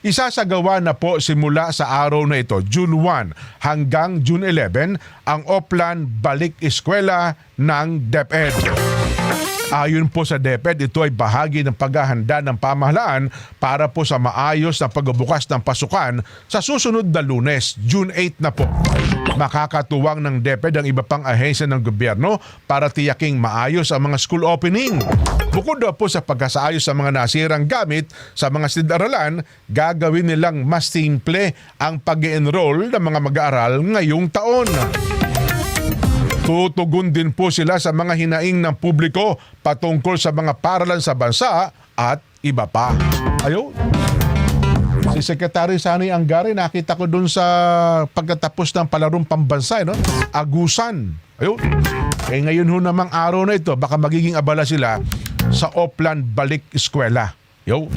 Isasagawa na po simula sa araw na ito, June 1 hanggang June 11, ang Oplan Balik Eskwela ng DepEd. Ayon po sa DepEd, ito ay bahagi ng paghahanda ng pamahalaan para po sa maayos na pagbubukas ng pasukan sa susunod na Lunes, June 8 na po. Makakatuwang ng DepEd ang iba pang ahensya ng gobyerno para tiyaking maayos ang mga school opening. Bukod daw po sa pagkasaayos sa mga nasirang gamit sa mga silid-aralan, gagawin nilang mas simple ang pag-enroll ng mga mag-aaral ngayong taon. Tutugon din po sila sa mga hinaing ng publiko patungkol sa mga paaralan sa bansa at iba pa. Ayun. Si Secretary Sani Angari, nakita ko dun sa pagkatapos ng palarong pambansa, no? Agusan. Ayun. Eh ngayon ho namang araw na ito, baka magiging abala sila sa Oplan Balik Eskwela. Yo.